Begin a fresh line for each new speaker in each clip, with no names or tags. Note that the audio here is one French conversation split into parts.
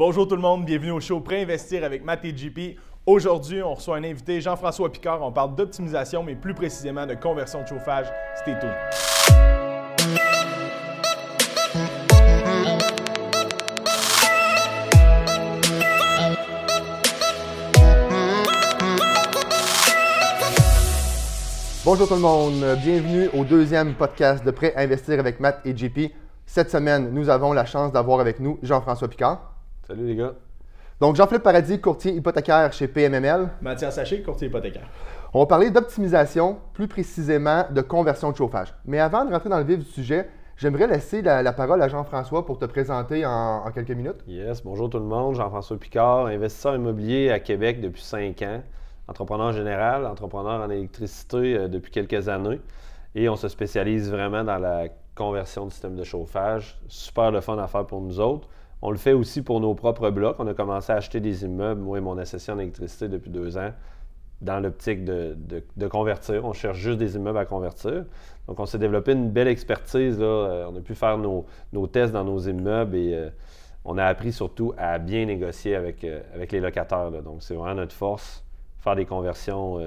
Bonjour tout le monde, bienvenue au show Pré-investir avec Matt et JP. Aujourd'hui, on reçoit un invité, Jean-François Picard. On parle d'optimisation, mais plus précisément de conversion de chauffage. Stay tuned.
Bonjour tout le monde, bienvenue au deuxième podcast de Pré-investir avec Matt et JP. Cette semaine, nous avons la chance d'avoir avec nous Jean-François Picard.
Salut les gars.
Donc Jean-Philippe Paradis, courtier hypothécaire chez PMML.
Mathias Saché, courtier hypothécaire.
On va parler d'optimisation, plus précisément de conversion de chauffage. Mais avant de rentrer dans le vif du sujet, j'aimerais laisser la parole à Jean-François pour te présenter en quelques minutes.
Yes, bonjour tout le monde. Jean-François Picard, investisseur immobilier à Québec depuis 5 ans. Entrepreneur général, entrepreneur en électricité depuis quelques années. Et on se spécialise vraiment dans la conversion du système de chauffage. Super le fun à faire pour nous autres. On le fait aussi pour nos propres blocs. On a commencé à acheter des immeubles, moi et mon associé en électricité depuis 2 ans, dans l'optique de convertir. On cherche juste des immeubles à convertir. Donc, on s'est développé une belle expertise. Là. On a pu faire nos tests dans nos immeubles et on a appris surtout à bien négocier avec les locataires. Là. Donc, c'est vraiment notre force, faire des conversions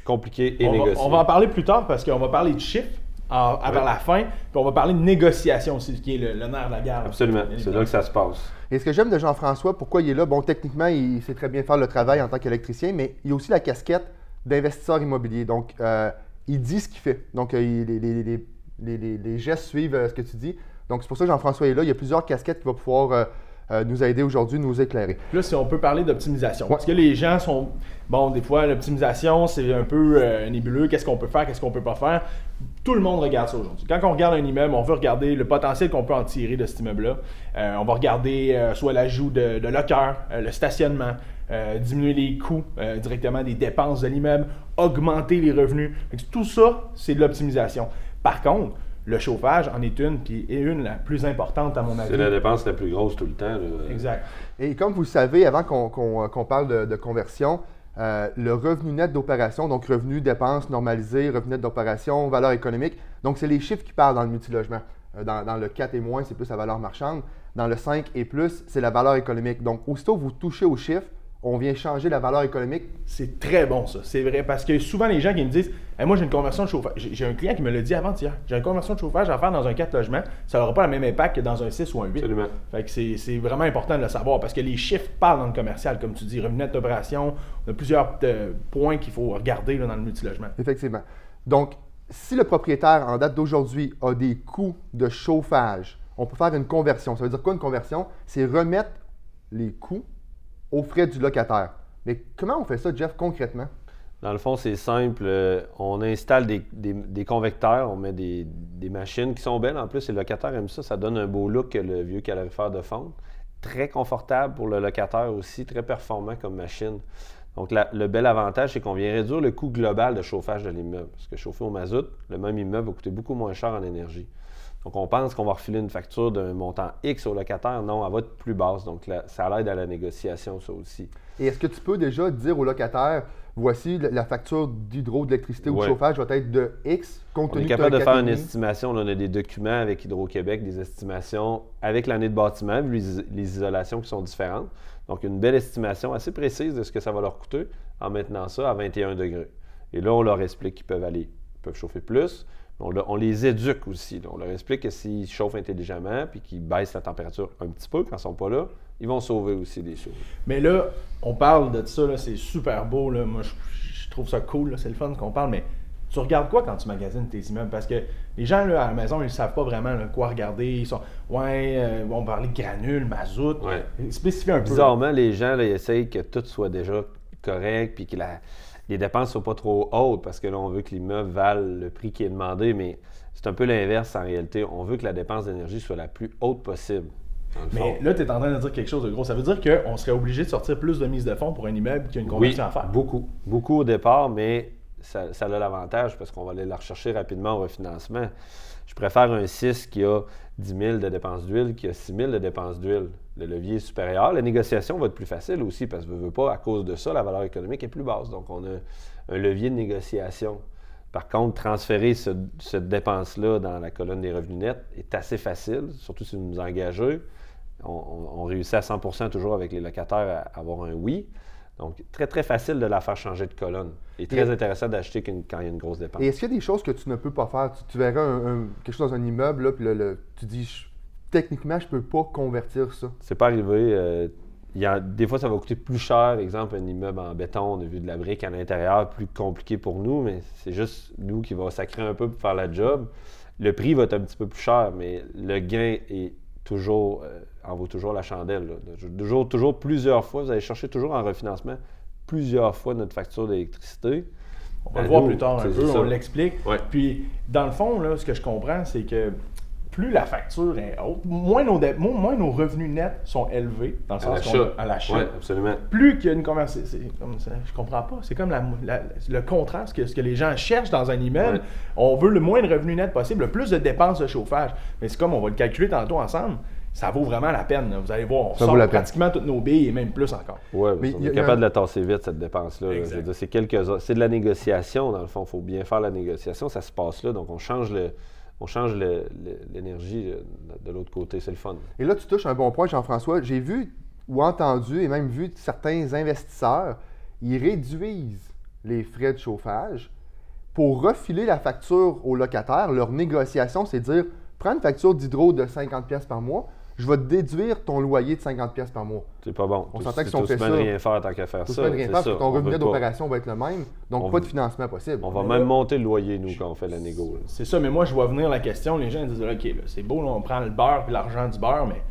compliquées et négociées.
On va en parler plus tard parce qu'on va parler de chiffres vers la fin, puis on va parler de négociation aussi, qui est le nerf de la guerre.
Absolument, c'est là que ça se passe.
Et ce que j'aime de Jean-François, pourquoi il est là, bon, techniquement, il sait très bien faire le travail en tant qu'électricien, mais il a aussi la casquette d'investisseur immobilier. Donc, il dit ce qu'il fait. Donc, les gestes suivent ce que tu dis. Donc, c'est pour ça que Jean-François est là. Il y a plusieurs casquettes qui vont pouvoir nous aider aujourd'hui, nous éclairer.
Là, si on peut parler d'optimisation. Parce que les gens sont... Bon, des fois, l'optimisation, c'est un peu nébuleux. Qu'est-ce qu'on peut faire, qu'est-ce qu'on peut pas faire? Tout le monde regarde ça aujourd'hui. Quand on regarde un immeuble, on veut regarder le potentiel qu'on peut en tirer de cet immeuble-là. On va regarder soit l'ajout de lockers, le stationnement, diminuer les coûts directement des dépenses de l'immeuble, augmenter les revenus. Tout ça, c'est de l'optimisation. Par contre, le chauffage en est une, puis est une la plus importante à mon avis.
C'est la dépense la plus grosse tout le temps. Là.
Exact.
Et comme vous le savez, avant qu'on parle de conversion, le revenu net d'opération, donc revenu, dépenses normalisées, revenu net d'opération, valeur économique, donc c'est les chiffres qui parlent dans le multilogement. Dans le 4 et moins, c'est plus la valeur marchande. Dans le 5 et plus, c'est la valeur économique. Donc, aussitôt vous touchez aux chiffres, on vient changer la valeur économique.
C'est très bon ça, c'est vrai, parce que souvent les gens qui me disent hey, « moi j'ai une conversion de chauffage », j'ai un client qui me l'a dit avant-hier, j'ai une conversion de chauffage à faire dans un 4 logements, ça n'aura pas le même impact que dans un 6 ou un 8.
Absolument.
Fait que c'est vraiment important de le savoir, parce que les chiffres parlent dans le commercial, comme tu dis, revenu net d'opération, on a plusieurs points qu'il faut regarder là, dans le multilogement.
Effectivement. Donc, si le propriétaire en date d'aujourd'hui a des coûts de chauffage, on peut faire une conversion. Ça veut dire quoi une conversion? C'est remettre les coûts aux frais du locataire. Mais comment on fait ça, Jeff, concrètement?
Dans le fond, c'est simple. On installe des convecteurs, on met des machines qui sont belles. En plus, les locataires aiment ça. Ça donne un beau look, le vieux calorifère de fonte. Très confortable pour le locataire aussi, très performant comme machine. Donc, le bel avantage, c'est qu'on vient réduire le coût global de chauffage de l'immeuble. Parce que chauffer au mazout, le même immeuble va coûter beaucoup moins cher en énergie. Donc, on pense qu'on va refiler une facture d'un montant X au locataire. Non, elle va être plus basse. Donc, ça l'aide à la négociation, ça aussi.
Et est-ce que tu peux déjà dire au locataire, voici la facture d'hydro, d'électricité ou de chauffage va être de X, compte tenu
on est capable de faire une estimation. Là, on a des documents avec Hydro-Québec, des estimations avec l'année de bâtiment, vu les isolations qui sont différentes. Donc, une belle estimation assez précise de ce que ça va leur coûter en maintenant ça à 21 degrés. Et là, on leur explique qu'ils peuvent chauffer plus. On les éduque aussi. Là. On leur explique que s'ils chauffent intelligemment puis qu'ils baissent la température un petit peu quand ils ne sont pas là, ils vont sauver aussi des choses.
Mais là, on parle de ça, là, c'est super beau. Là. Moi, je trouve ça cool, là, c'est le fun qu'on parle, mais tu regardes quoi quand tu magasines tes immeubles? Parce que les gens là, à la maison, ils ne savent pas vraiment là, quoi regarder. Ils sont, on va parler de granules, mazout.
Ouais.
Spécifier un peu.
Bizarrement, les gens là, ils essayent que tout soit déjà correct puis que les dépenses ne soient pas trop hautes parce que là, on veut que l'immeuble vale le prix qui est demandé, mais c'est un peu l'inverse en réalité. On veut que la dépense d'énergie soit la plus haute possible.
Mais là, tu es en train de dire quelque chose de gros. Ça veut dire qu'on serait obligé de sortir plus de mise de fonds pour un immeuble qui a une conversion à faire.
Beaucoup. Beaucoup au départ, mais ça a l'avantage parce qu'on va aller la rechercher rapidement au refinancement. Je préfère un 6 qui a 10 000 de dépenses d'huile qui a 6 000 de dépenses d'huile. Le levier est supérieur. La négociation va être plus facile aussi parce que, veut pas, à cause de ça, la valeur économique est plus basse. Donc, on a un levier de négociation. Par contre, transférer cette dépense-là dans la colonne des revenus nets est assez facile, surtout si vous nous engagez. on réussit à 100% toujours avec les locataires à avoir un oui. Donc, très, très facile de la faire changer de colonne. Et très intéressant d'acheter quand il y a une grosse dépense.
Et est-ce qu'il y a des choses que tu ne peux pas faire? Tu verrais quelque chose dans un immeuble, là, puis tu dis, techniquement, je ne peux pas convertir ça.
C'est pas arrivé. Des fois, ça va coûter plus cher. Exemple, un immeuble en béton, on a vu de la brique à l'intérieur, plus compliqué pour nous, mais c'est juste nous qui va sacrer un peu pour faire la job. Le prix va être un petit peu plus cher, mais le gain est toujours, en vaut toujours la chandelle. Là. Toujours plusieurs fois, vous allez chercher toujours en refinancement plusieurs fois notre facture d'électricité.
On va le voir plus tard un peu, on l'explique.
Ouais.
Puis, dans le fond, là, ce que je comprends, c'est que plus la facture est haute, moins nos revenus nets sont élevés, dans le sens à l'achat.
Oui, absolument.
Plus qu'il y a une conversation, je comprends pas, c'est comme le contraire, ce que les gens cherchent dans un immeuble. Ouais. On veut le moins de revenus nets possible, le plus de dépenses de chauffage. Mais c'est comme on va le calculer tantôt ensemble, ça vaut vraiment la peine. Là. Vous allez voir, on sort pratiquement toutes nos billes et même plus encore.
Oui, mais on est capable de la tasser vite, cette dépense-là. Je veux dire, c'est de la négociation, dans le fond. Il faut bien faire la négociation, ça se passe là. Donc, on change l'énergie de l'autre côté, c'est le fun.
Et là, tu touches un bon point, Jean-François. J'ai vu ou entendu et même vu certains investisseurs, ils réduisent les frais de chauffage pour refiler la facture aux locataires. Leur négociation, c'est de dire, prends une facture d'hydro de 50$ par mois, je vais te déduire ton loyer de 50$ par mois.
C'est pas bon.
On s'entend que si on fait ça,
tu peux rien faire tant qu'à faire ça.
Tu peux rien faire parce que ton revenu d'opération va être le même, donc pas de financement possible.
On va même monter le loyer, nous, quand on fait la négo.
C'est ça, mais moi, je vois venir la question, les gens disent, OK, là, c'est beau, là, on prend le beurre et l'argent du beurre, mais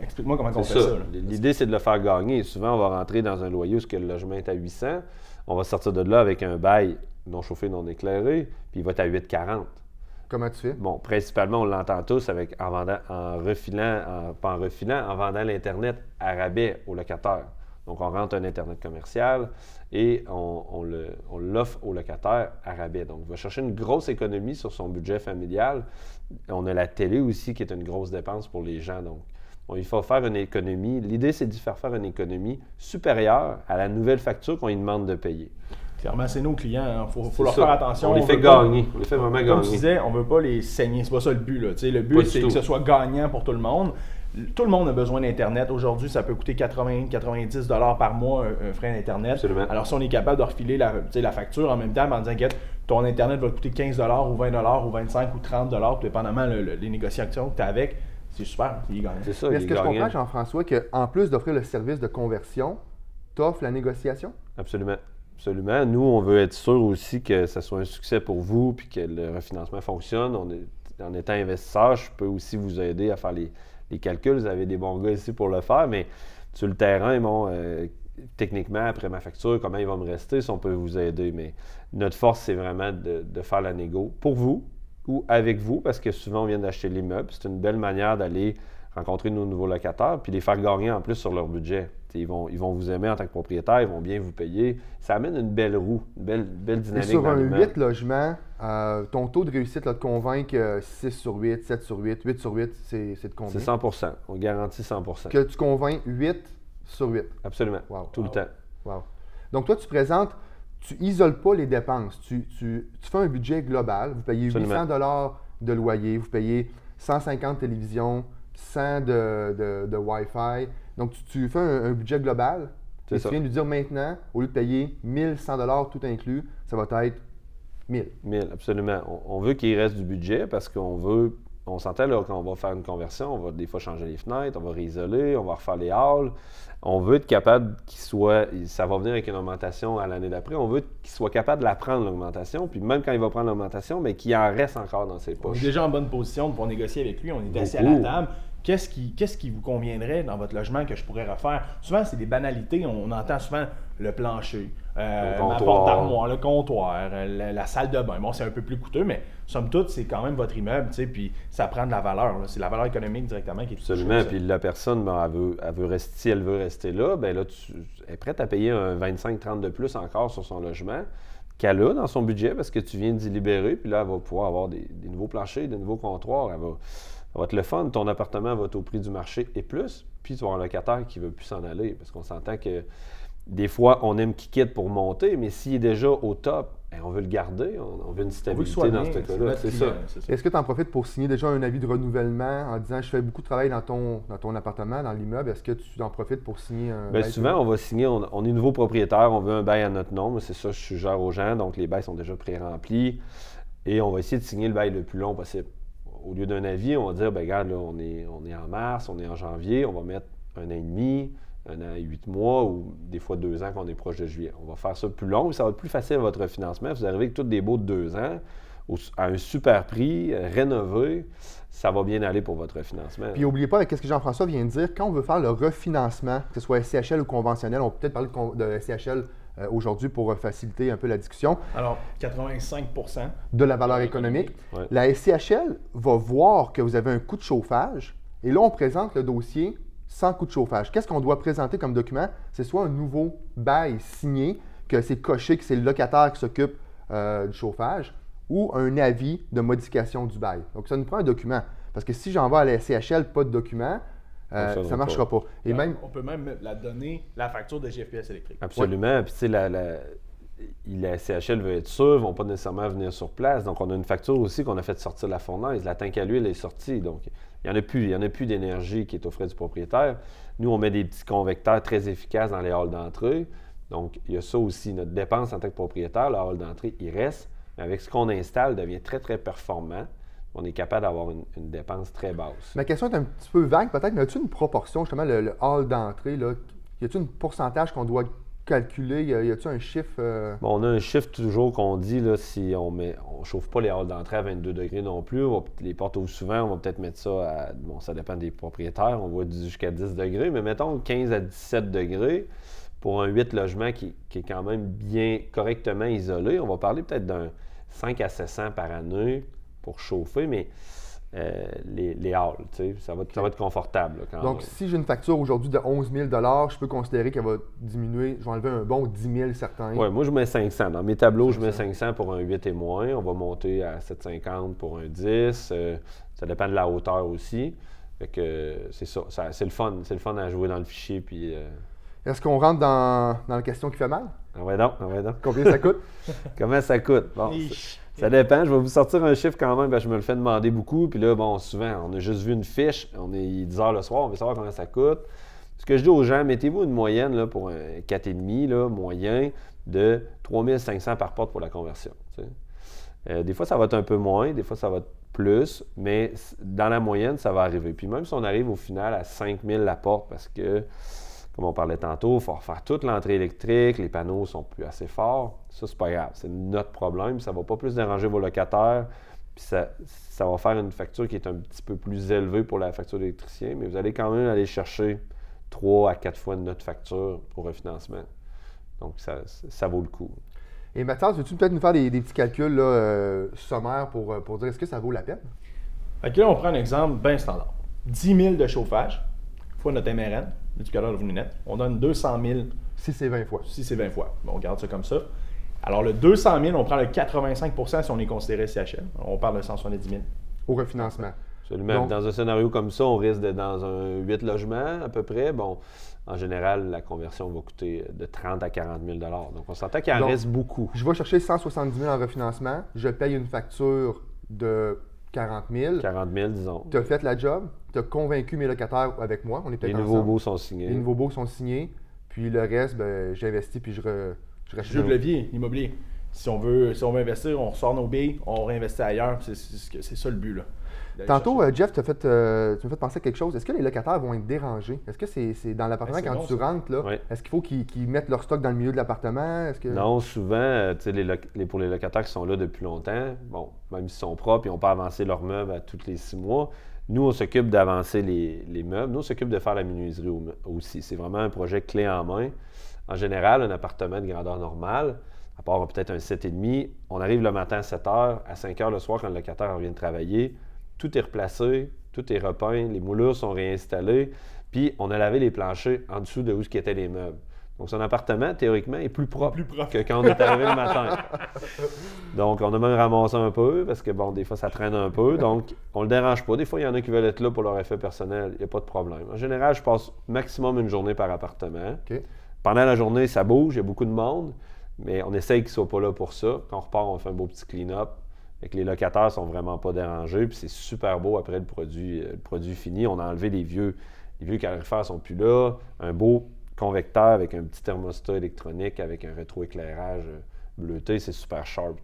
explique-moi comment on fait ça.
L'idée, c'est de le faire gagner. Souvent, on va rentrer dans un loyer où le logement est à 800, on va sortir de là avec un bail non chauffé, non éclairé, puis il va être à 8,40.
Comment tu fais?
Bon, principalement, on l'entend tous en vendant l'Internet à rabais aux locataires. Donc, on rentre un Internet commercial et on l'offre aux locataires à rabais. Donc, il va chercher une grosse économie sur son budget familial. On a la télé aussi qui est une grosse dépense pour les gens. Donc, il faut faire une économie. L'idée, c'est d'y faire une économie supérieure à la nouvelle facture qu'on lui demande de payer.
Clairement, c'est nos clients. Il faut leur faire attention.
On les fait gagner. On les fait vraiment gagner.
Comme tu disais, on ne veut pas les saigner. C'est pas ça le but. Là. Le but, c'est que ce soit gagnant pour tout le monde. Tout le monde a besoin d'Internet. Aujourd'hui, ça peut coûter 80-90$ par mois un frais d'Internet.
Absolument.
Alors, si on est capable de refiler la facture en même temps en disant que ton Internet va coûter 15$ ou 20$ ou 25$ ou 30$, tout dépendamment des négociations que tu as avec, c'est super. Il est gagnant.
C'est ça.
Mais est-ce que je comprends, Jean-François, qu'en plus d'offrir le service de conversion, tu offres la négociation?
Absolument. Absolument. Nous, on veut être sûr aussi que ça soit un succès pour vous puis que le refinancement fonctionne. En étant investisseur, je peux aussi vous aider à faire les calculs. Vous avez des bons gars ici pour le faire, mais sur le terrain, techniquement, après ma facture, comment il va me rester, si on peut vous aider. Mais notre force, c'est vraiment de faire la négo pour vous ou avec vous, parce que souvent, on vient d'acheter l'immeuble. C'est une belle manière d'aller rencontrer nos nouveaux locataires puis les faire gagner en plus sur leur budget. Ils vont vous aimer en tant que propriétaire, ils vont bien vous payer. Ça amène une belle roue, une belle dynamique.
Et sur un 8 logements, ton taux de réussite là, de convaincre 6 sur 8, 7 sur 8, 8 sur 8, c'est de combien?
C'est 100%. On garantit 100%.
Que tu convaincs 8 sur 8?
Absolument.
Wow.
Tout le temps.
Wow. Donc toi, tu isoles pas les dépenses. Tu fais un budget global. Vous payez 800$ de loyer, vous payez 150 télévisions, 100 de Wi-Fi. Donc, tu fais un budget global. Et tu viens de lui dire maintenant, au lieu de payer 1100$ tout inclus, ça va être 1000.
1000, absolument. On veut qu'il reste du budget parce on s'entend là quand on va faire une conversion, on va des fois changer les fenêtres, on va réisoler, on va refaire les halls. On veut être capable ça va venir avec une augmentation à l'année d'après, on veut qu'il soit capable de la prendre, l'augmentation, puis même quand il va prendre l'augmentation, mais qu'il en reste encore dans ses poches.
On est déjà en bonne position pour négocier avec lui, on est assis à la table. Qu'est-ce qui vous conviendrait dans votre logement que je pourrais refaire? Souvent, c'est des banalités. On entend souvent le plancher, ma porte d'armoire, le comptoir, la salle de bain. Bon, c'est un peu plus coûteux, mais somme toute, c'est quand même votre immeuble, tu sais, puis ça prend de la valeur. C'est la valeur économique directement qui est
absolument. Puis la personne, elle veut rester, si elle veut rester là, bien là, elle est prête à payer un 25-30$ de plus encore sur son logement qu'elle a dans son budget parce que tu viens d'y libérer, puis là, elle va pouvoir avoir des nouveaux planchers, des nouveaux comptoirs. Ça va être le fun, ton appartement va être au prix du marché et plus, puis tu vas avoir un locataire qui ne veut plus s'en aller parce qu'on s'entend que des fois, on aime qu'il quitte pour monter, mais s'il est déjà au top, on veut le garder, on veut une
On veut
stabilité
soigner,
dans ce cas-là.
notre
C'est
client,
ça.
c'est ça.
Est-ce que tu en profites pour signer déjà un avis de renouvellement en disant je fais beaucoup de travail dans ton appartement, dans l'immeuble, est-ce que tu en profites pour signer un
Bien,
bail?
souvent, on va signer, on est nouveau propriétaire, on veut un bail à notre nom, moi, c'est ça, je suggère aux gens, donc les bails sont déjà pré-remplis et on va essayer de signer le bail le plus long possible. Au lieu d'un avis, on va dire, bien, regarde, là, on est en mars, on est en janvier, on va mettre 1 an et demi, 1 an et 8 mois ou des fois 2 ans qu'on est proche de juillet. On va faire ça plus long, ça va être plus facile à votre financement. Vous arrivez avec tous des baux de 2 ans à un super prix, rénové, ça va bien aller pour votre financement.
Puis n'oubliez pas, avec ce que Jean-François vient de dire, quand on veut faire le refinancement, que ce soit SCHL ou conventionnel, on peut peut-être parler de SCHL aujourd'hui pour faciliter un peu la discussion,
Alors, 85%.
de la valeur économique.
Ouais.
La SCHL va voir que vous avez un coût de chauffage et là, on présente le dossier sans coût de chauffage. Qu'est-ce qu'on doit présenter comme document? C'est soit un nouveau bail signé, que c'est coché que c'est le locataire qui s'occupe du chauffage, ou un avis de modification du bail. Donc, ça nous prend un document. Parce que si j'envoie à la SCHL pas de document, ça ne marchera pas. Et même,
On peut même la donner la facture de GFPS électrique.
Absolument. Puis, tu sais, la CHL veut être sûre, ils ne vont pas nécessairement venir sur place. Donc, on a une facture aussi qu'on a fait sortir de la fournaise. La tank à l'huile est sortie. Donc, il n'y en a plus d'énergie qui est aux frais du propriétaire. Nous, on met des petits convecteurs très efficaces dans les halls d'entrée. Donc, il y a ça aussi. Notre dépense en tant que propriétaire, le hall d'entrée, il reste. Mais avec ce qu'on installe, il devient très, très performant. On est capable d'avoir une dépense très basse.
ma question est un petit peu vague peut-être, mais as-tu une proportion, justement, le hall d'entrée, là, y a-t-il un pourcentage qu'on doit calculer? Y a-t-il un chiffre?
Bon, on a un chiffre toujours qu'on dit, là, si on ne chauffe pas les halls d'entrée à 22 degrés non plus, les portes ouvrent souvent, on va peut-être mettre ça à, bon, ça dépend des propriétaires, on va jusqu'à 10 degrés, mais mettons 15 à 17 degrés pour un 8 logements qui est quand même bien correctement isolé. On va parler peut-être d'un 5 à 700 par année pour chauffer, mais les halls, tu sais, ça va être confortable là, quand
Donc,
même.
si j'ai une facture aujourd'hui de 11 000 je peux considérer qu'elle va diminuer. Je vais enlever un bon 10 000 certains.
Oui, moi je mets 500. Dans mes tableaux, je mets 500 pour un 8 et moins. On va monter à 750 pour un 10. Ça dépend de la hauteur aussi. Fait que c'est ça. C'est le fun. C'est le fun à jouer dans le fichier. Puis,
Est-ce qu'on rentre dans la question qui fait mal?
on va donc.
Combien ça coûte?
Comment ça coûte? Bon, ça dépend. Je vais vous sortir un chiffre quand même, parce que je me le fais demander beaucoup. Puis là, bon, souvent, on a juste vu une fiche. On est 10 heures le soir, on veut savoir combien ça coûte. Ce que je dis aux gens, mettez-vous une moyenne là, pour un 4,5 là, moyen de 3 500 par porte pour la conversion. Tu sais. Des fois, ça va être un peu moins, des fois, ça va être plus, mais dans la moyenne, ça va arriver. Puis même si on arrive au final à 5 000 la porte, parce que, comme on parlait tantôt, il faut refaire toute l'entrée électrique, les panneaux sont plus assez forts, ça, c'est pas grave. C'est notre problème, ça ne va pas plus déranger vos locataires, puis ça va faire une facture qui est un petit peu plus élevée pour la facture d'électricien, mais vous allez quand même aller chercher 3 à 4 fois notre facture au refinancement. Donc, ça vaut le coup.
Et Mathias, veux-tu peut-être nous faire des petits calculs là, sommaires pour dire est-ce que ça vaut la peine?
Fait que là, on prend un exemple bien standard. 10 000 de chauffage, fois notre MRN, multiplicateur de revenu net. On donne 200 000
Si c'est 20 fois.
si c'est 20 fois. Bon, on garde ça comme ça. Alors, le 200 000, on prend le 85 si on est considéré CHL. On parle de 170 000.
Au refinancement.
Absolument.
Donc-
Dans un scénario comme ça, on risque d'être dans un 8 logements à peu près. Bon, en général, la conversion va coûter de 30 à 40 000 $. Donc, on s'entend qu'il en
Donc-
reste beaucoup.
Je vais chercher 170 000 en refinancement. Je paye une facture de 40 000.
40 000, disons.
Tu as fait la job. Tu as convaincu mes locataires avec moi. On est
Les
peut-être
nouveaux
ensemble.
baux sont signés.
Les nouveaux baux sont signés. Puis le reste, ben, j'investis puis je rachète.
Jeu de levier immobilier. Si on veut investir, on ressort nos billes, on réinvestit ailleurs. C'est ça le but. Là. D'aller
Tantôt,
chercher.
Jeff, tu m'as fait penser à quelque chose. Est-ce que les locataires vont être dérangés? Est-ce que c'est dans l'appartement
Ben, c'est
quand
bon,
tu
ça.
rentres, là?
Oui.
Est-ce qu'il faut qu'ils mettent leur stock dans le milieu de l'appartement? Est-ce que...
Non, souvent, tu sais, pour les locataires qui sont là depuis longtemps, bon, même s'ils sont propres, ils n'ont pas avancé leurs meubles à tous les 6 mois. Nous, on s'occupe d'avancer les meubles. Nous, on s'occupe de faire la menuiserie aussi. C'est vraiment un projet clé en main. En général, un appartement de grandeur normale, à part peut-être un 7,5, on arrive le matin à 7 h, à 5 h le soir quand le locataire revient de travailler. Tout est replacé, tout est repeint, les moulures sont réinstallées, puis on a lavé les planchers en dessous de où étaient les meubles. Donc, son appartement, théoriquement, est plus propre que quand on est arrivé le matin. Donc, on a même ramassé un peu, parce que, bon, des fois, ça traîne un peu. Donc, on le dérange pas. Des fois, il y en a qui veulent être là pour leur effet personnel. Il n'y a pas de problème. En général, je passe maximum une journée par appartement.
OK.
Pendant la journée, ça bouge, il y a beaucoup de monde. Mais on essaye qu'ils ne soient pas là pour ça. Quand on repart, on fait un beau petit clean-up. Fait que les locataires ne sont vraiment pas dérangés. Puis c'est super beau après le produit fini. On a enlevé les vieux calorifères ne sont plus là. Un beau convecteur avec un petit thermostat électronique, avec un rétroéclairage bleuté, c'est super sharp.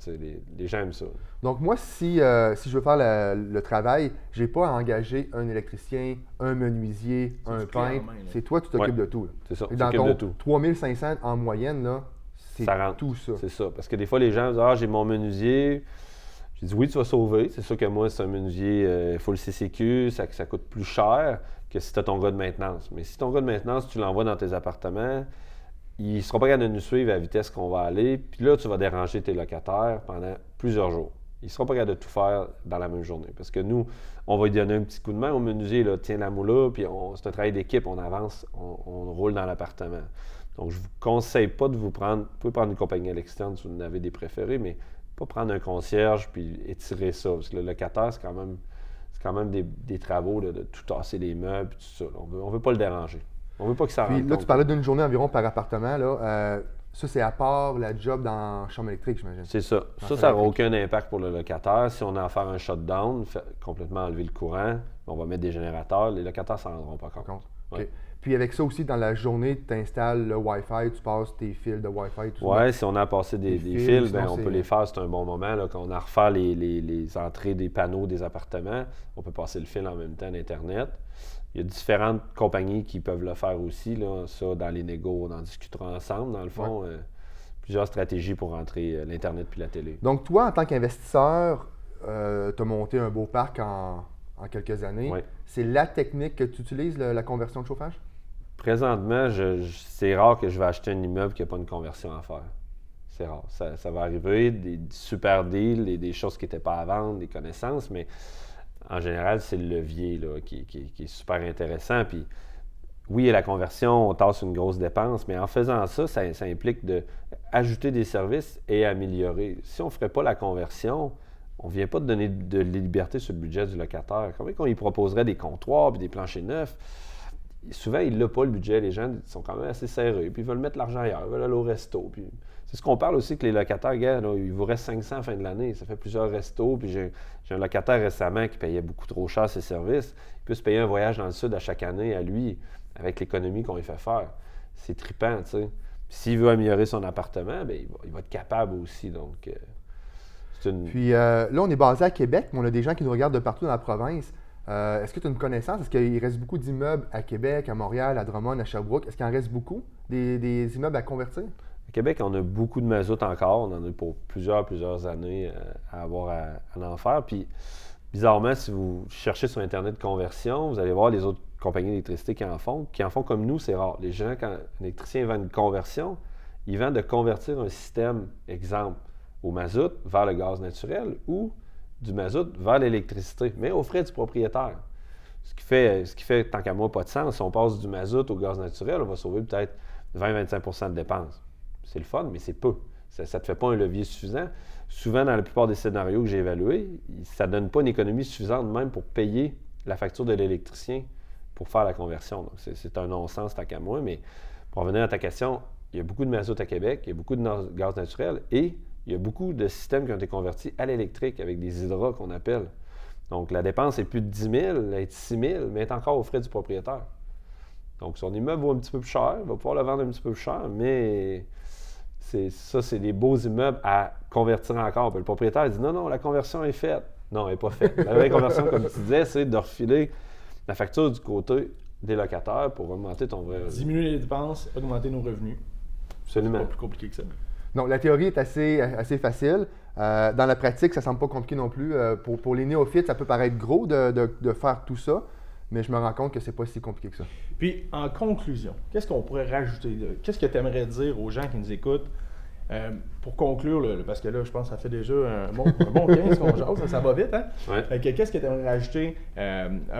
Les gens aiment ça.
Donc moi, si je veux faire le travail, je n'ai pas à engager un électricien, un menuisier, un peintre. C'est toi, tu t'occupes de tout. Là.
C'est ça,
Et dans
ton
ton
de tout.
3500 en moyenne, là, c'est tout ça.
C'est ça. Parce que des fois, les gens disent « Ah, j'ai mon menuisier. » J'ai dit « Oui, tu vas sauver. » C'est sûr que moi, c'est un menuisier full CCQ, ça coûte plus cher que si tu as ton gars de maintenance. Mais si ton gars de maintenance, tu l'envoies dans tes appartements, il ne sera pas capable de nous suivre à la vitesse qu'on va aller. Puis là, tu vas déranger tes locataires pendant plusieurs jours. Il ne sera pas capable de tout faire dans la même journée. Parce que nous, on va lui donner un petit coup de main au menuisier, là, tiens la moula, puis c'est un travail d'équipe, on avance, on roule dans l'appartement. Donc, je ne vous conseille pas de vous prendre, vous pouvez prendre une compagnie à l'externe si vous en avez des préférés, mais pas prendre un concierge puis étirer ça. Parce que le locataire, c'est quand même des travaux là, de tout tasser les meubles et tout ça. On veut pas le déranger. On veut pas que ça rentre.
Puis là, tu parlais d'une journée environ par appartement. Là. Ça, c'est à part la job dans la chambre électrique, j'imagine.
C'est ça. Ça n'aura aucun impact pour le locataire. Si on a à faire un shutdown, complètement enlever le courant, on va mettre des générateurs, les locataires ne s'en rendront pas compte.
Okay. Puis avec ça aussi, dans la journée, tu installes le Wi-Fi, tu passes tes fils de Wi-Fi, tout ça.
Oui, si on a passé des fils, on peut les faire, c'est un bon moment. Là, quand on a à refaire les entrées des panneaux des appartements, on peut passer le fil en même temps d'Internet. Il y a différentes compagnies qui peuvent le faire aussi. Là. Ça, dans les négos, on en discutera ensemble, dans le fond. Plusieurs stratégies pour rentrer l'Internet puis la télé.
Donc, toi, en tant qu'investisseur, tu as monté un beau parc en quelques années.
Oui.
C'est la technique que tu utilises, la conversion de chauffage?
Présentement, c'est rare que je vais acheter un immeuble qui n'a pas une conversion à faire. C'est rare. Ça va arriver, des super deals, des choses qui n'étaient pas à vendre, des connaissances, mais en général, c'est le levier là, qui est super intéressant. Puis, oui, la conversion, on tasse une grosse dépense, mais en faisant ça, ça implique d'ajouter des services et améliorer. Si on ne ferait pas la conversion, on ne vient pas de donner de liberté sur le budget du locataire. Comment on lui proposerait des comptoirs et des planchers neufs? Souvent, il n'a pas le budget. Les gens sont quand même assez serrés, puis ils veulent mettre l'argent ailleurs, ils veulent aller au resto. Puis c'est ce qu'on parle aussi que les locataires, gars, là, il vous reste 500 à la fin de l'année. Ça fait plusieurs restos. Puis j'ai un locataire récemment qui payait beaucoup trop cher ses services. Il peut se payer un voyage dans le sud à chaque année à lui, avec l'économie qu'on lui fait faire. C'est trippant, tu sais. Puis s'il veut améliorer son appartement, bien, il va être capable aussi. Donc, c'est une...
Puis là, on est basé à Québec, mais on a des gens qui nous regardent de partout dans la province. Est-ce que tu as une connaissance? Est-ce qu'il reste beaucoup d'immeubles à Québec, à Montréal, à Drummond, à Sherbrooke? Est-ce qu'il en reste beaucoup, des immeubles à convertir?
À Québec, on a beaucoup de mazout encore. On en a pour plusieurs années à avoir à en faire. Puis, bizarrement, si vous cherchez sur Internet conversion, vous allez voir les autres compagnies d'électricité qui en font comme nous, c'est rare. Les gens, quand un électricien vend une conversion, il vend de convertir un système, exemple, au mazout vers le gaz naturel ou du mazout vers l'électricité, mais aux frais du propriétaire. Ce qui fait, tant qu'à moi, pas de sens. Si on passe du mazout au gaz naturel, on va sauver peut-être 20-25 de dépenses. C'est le fun, mais c'est peu. Ça ne te fait pas un levier suffisant. Souvent, dans la plupart des scénarios que j'ai évalués, ça ne donne pas une économie suffisante même pour payer la facture de l'électricien pour faire la conversion. Donc, c'est un non-sens, tant qu'à moi. Mais pour revenir à ta question, il y a beaucoup de mazout à Québec, il y a beaucoup de gaz naturel et il y a beaucoup de systèmes qui ont été convertis à l'électrique avec des hydras qu'on appelle. Donc, la dépense est plus de 10 000, elle est de 6 000, mais elle est encore aux frais du propriétaire. Donc, son immeuble vaut un petit peu plus cher, il va pouvoir le vendre un petit peu plus cher, mais c'est des beaux immeubles à convertir encore. Puis le propriétaire dit non, la conversion est faite. Non, elle n'est pas faite. La vraie conversion, comme tu disais, c'est de refiler la facture du côté des locataires pour augmenter ton vrai revenu.
Diminuer les dépenses, augmenter nos revenus.
Absolument.
C'est pas plus compliqué que ça.
Non, la théorie est assez facile. Dans la pratique, ça ne semble pas compliqué non plus. Pour les néophytes, ça peut paraître gros de faire tout ça, mais je me rends compte que c'est pas si compliqué que ça.
Puis, en conclusion, qu'est-ce qu'on pourrait rajouter? Qu'est-ce que tu aimerais dire aux gens qui nous écoutent pour conclure, parce que là, je pense que ça fait déjà un bon 15 qu'on jase, ça va vite, hein?
Ouais.
Qu'est-ce que tu aimerais rajouter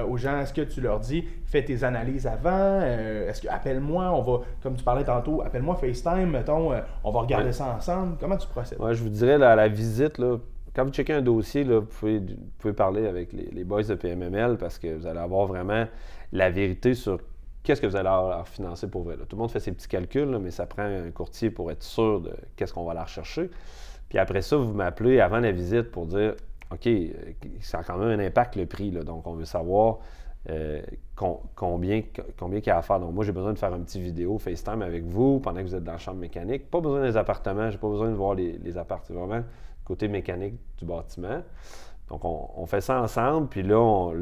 aux gens? Est-ce que tu leur dis, fais tes analyses avant? Est-ce que, appelle-moi, on va, comme tu parlais tantôt, appelle-moi FaceTime, mettons, on va regarder ça ensemble. Comment tu procèdes?
Ouais, je vous dirais, là, à la visite, là, quand vous checkez un dossier, là, vous pouvez parler avec les boys de PMML parce que vous allez avoir vraiment la vérité sur qu'est-ce que vous allez leur financer pour vrai. Là. Tout le monde fait ses petits calculs, là, mais ça prend un courtier pour être sûr de qu'est-ce qu'on va leur chercher. Puis après ça, vous m'appelez avant la visite pour dire, OK, ça a quand même un impact le prix, là, donc on veut savoir combien qu'il y a à faire. Donc moi, j'ai besoin de faire une petite vidéo FaceTime avec vous pendant que vous êtes dans la chambre mécanique. Pas besoin des appartements, j'ai pas besoin de voir les appartements, c'est vraiment côté mécanique du bâtiment. Donc, on fait ça ensemble, puis là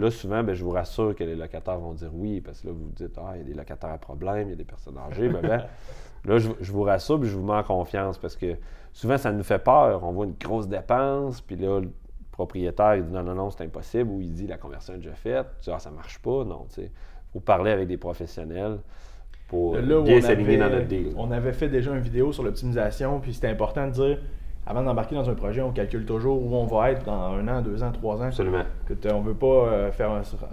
souvent, je vous rassure que les locataires vont dire oui, parce que là, vous dites, il y a des locataires à problème, il y a des personnes âgées, là, je vous rassure, puis je vous mets en confiance, parce que souvent, ça nous fait peur. On voit une grosse dépense, puis là, le propriétaire, il dit non, c'est impossible, ou il dit la conversion est déjà faite, tu dis, ça marche pas, non, tu sais. Il faut parler avec des professionnels pour bien s'aligner dans notre deal.
On avait fait déjà une vidéo sur l'optimisation, puis c'était important de dire, avant d'embarquer dans un projet, on calcule toujours où on va être dans 1 an, 2 ans, 3 ans.
Absolument.
On ne veut pas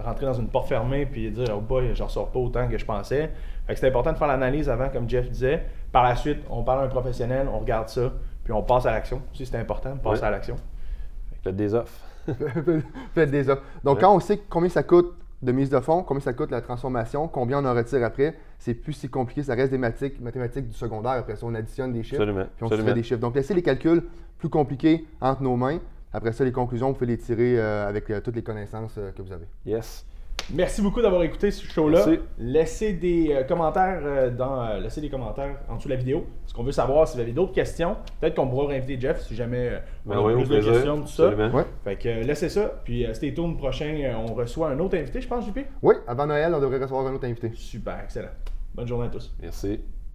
rentrer dans une porte fermée et dire « Oh boy, je ne ressors pas autant que je pensais ». C'est important de faire l'analyse avant, comme Jeff disait. Par la suite, on parle à un professionnel, on regarde ça, puis on passe à l'action. Si c'est important, on passe à l'action.
Faites des offres.
Faites des offres. Donc, quand on sait combien ça coûte de mise de fonds, combien ça coûte la transformation, combien on en retire après, c'est plus si compliqué, ça reste des mathématiques du secondaire. Après ça, on additionne des chiffres, puis on se fait des chiffres. Donc, laissez les calculs plus compliqués entre nos mains. Après ça, les conclusions, vous pouvez les tirer avec toutes les connaissances que vous avez.
Yes.
Merci beaucoup d'avoir écouté ce show-là.
Merci.
Laissez des commentaires en dessous de la vidéo. Parce qu'on veut savoir si vous avez d'autres questions. Peut-être qu'on pourra réinviter Jeff si jamais on a plus de questions, tout ça.
Ouais.
Fait que laissez ça. Puis stay tuned prochain, on reçoit un autre invité, je pense, JP?
Oui, avant Noël, on devrait recevoir un autre invité.
Super, excellent. Bonne journée à tous.
Merci.